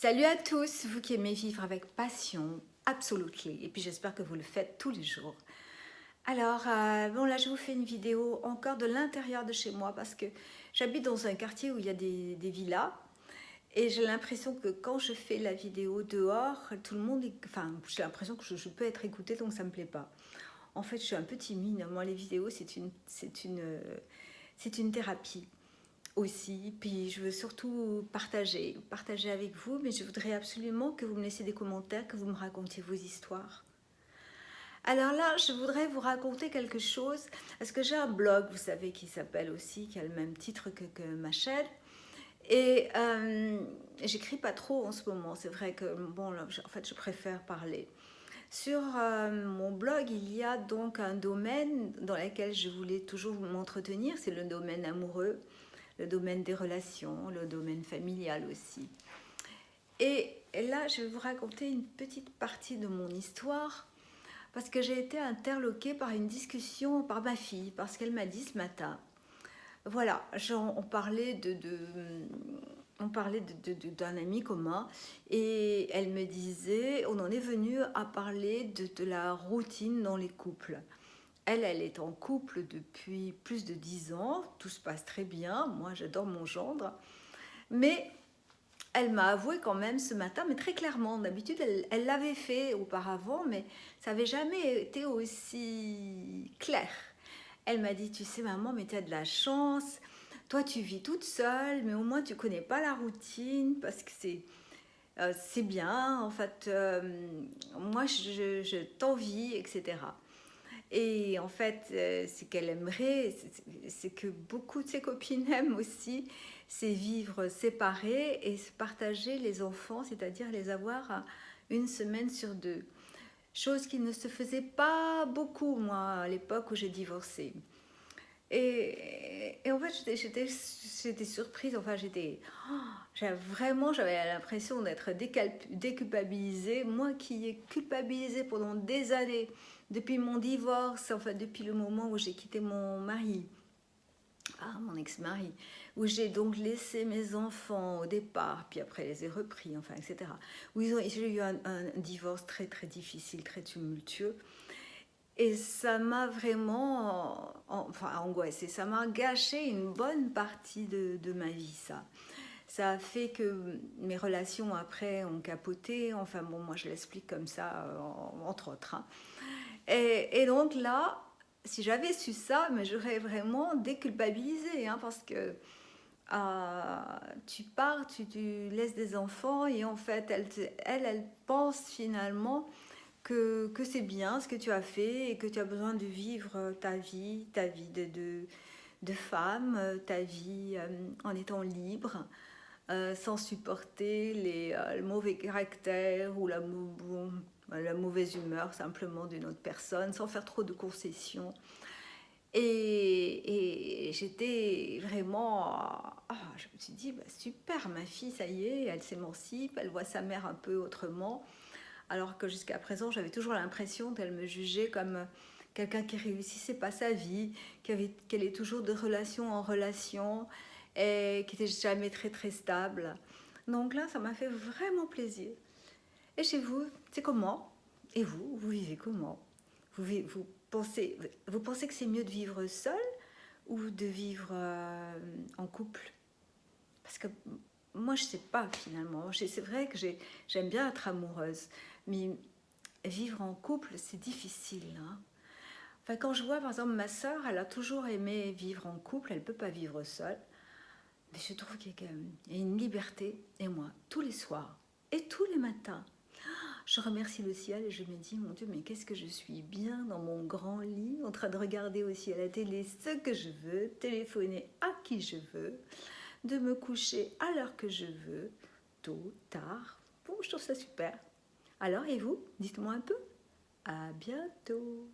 Salut à tous, vous qui aimez vivre avec passion, absolument. Et puis j'espère que vous le faites tous les jours. Alors, bon là je vous fais une vidéo encore de l'intérieur de chez moi parce que j'habite dans un quartier où il y a des villas. Et j'ai l'impression que quand je fais la vidéo dehors, tout le monde enfin, j'ai l'impression que je peux être écoutée donc ça me plaît pas. En fait, je suis un peu timide. Moi, les vidéos, c'est une thérapie aussi. Puis je veux surtout partager avec vous, mais je voudrais absolument que vous me laissiez des commentaires, que vous me racontiez vos histoires. Alors là, je voudrais vous raconter quelque chose, parce que j'ai un blog, vous savez, qui s'appelle aussi, qui a le même titre que ma chaîne. Et j'écris pas trop en ce moment, c'est vrai que, bon, là, en fait, je préfère parler. Sur mon blog, il y a donc un domaine dans lequel je voulais toujours m'entretenir, c'est le domaine amoureux, le domaine des relations, le domaine familial aussi. Et là, je vais vous raconter une petite partie de mon histoire parce que j'ai été interloquée par une discussion par ma fille, parce qu'elle m'a dit ce matin, voilà, on parlait d'un ami commun et elle me disait, on en est venu à parler de la routine dans les couples. Elle est en couple depuis plus de 10 ans, tout se passe très bien, moi j'adore mon gendre, mais elle m'a avoué quand même ce matin, mais très clairement, d'habitude elle l'avait fait auparavant, mais ça n'avait jamais été aussi clair. Elle m'a dit, tu sais maman, mais tu as de la chance, toi tu vis toute seule, mais au moins tu connais pas la routine, parce que c'est bien, en fait, moi je t'envie, etc. Et en fait, ce qu'elle aimerait, c'est que beaucoup de ses copines aiment aussi, c'est vivre séparées et se partager les enfants, c'est-à-dire les avoir une semaine sur deux. Chose qui ne se faisait pas beaucoup, moi, à l'époque où j'ai divorcé. Et en fait, j'étais surprise, enfin, j'avais l'impression d'être déculpabilisée. Moi qui ai culpabilisé pendant des années, depuis mon divorce, enfin, depuis le moment où j'ai quitté mon mari, mon ex-mari, où j'ai donc laissé mes enfants au départ, puis après les ai repris, enfin, etc. J'ai eu un divorce très, très difficile, très tumultueux. Et ça m'a vraiment angoissée, ça m'a gâché une bonne partie de ma vie, ça. Ça a fait que mes relations après ont capoté, enfin bon, moi je l'explique comme ça, entre autres. Hein. Et donc là, si j'avais su ça, mais j'aurais vraiment déculpabilisé, hein, parce que tu pars, tu laisses des enfants, et en fait, elle pense finalement que c'est bien ce que tu as fait et que tu as besoin de vivre ta vie de femme, ta vie en étant libre, sans supporter le mauvais caractère ou la mauvaise humeur simplement d'une autre personne, sans faire trop de concessions. Et j'étais vraiment... je me suis dit, bah, super, ma fille, ça y est, elle s'émancipe, elle voit sa mère un peu autrement. Alors que jusqu'à présent, j'avais toujours l'impression qu'elle me jugeait comme quelqu'un qui réussissait pas sa vie, qu'elle est toujours de relation en relation et qui n'était jamais très très stable. Donc là, ça m'a fait vraiment plaisir. Et chez vous, c'est comment? Et vous vivez comment? Vous pensez que c'est mieux de vivre seul ou de vivre en couple? Parce que moi, je sais pas finalement. C'est vrai que j'aime bien être amoureuse, mais vivre en couple, c'est difficile. Hein. Enfin, quand je vois, par exemple, ma sœur, elle a toujours aimé vivre en couple, elle ne peut pas vivre seule. Mais je trouve qu'il y a quand même une liberté. Et moi, tous les soirs et tous les matins, je remercie le ciel et je me dis, mon Dieu, mais qu'est-ce que je suis bien dans mon grand lit, en train de regarder aussi à la télé ce que je veux, téléphoner à qui je veux, de me coucher à l'heure que je veux, tôt, tard. Bon, je trouve ça super. Alors, et vous? Dites-moi un peu. À bientôt.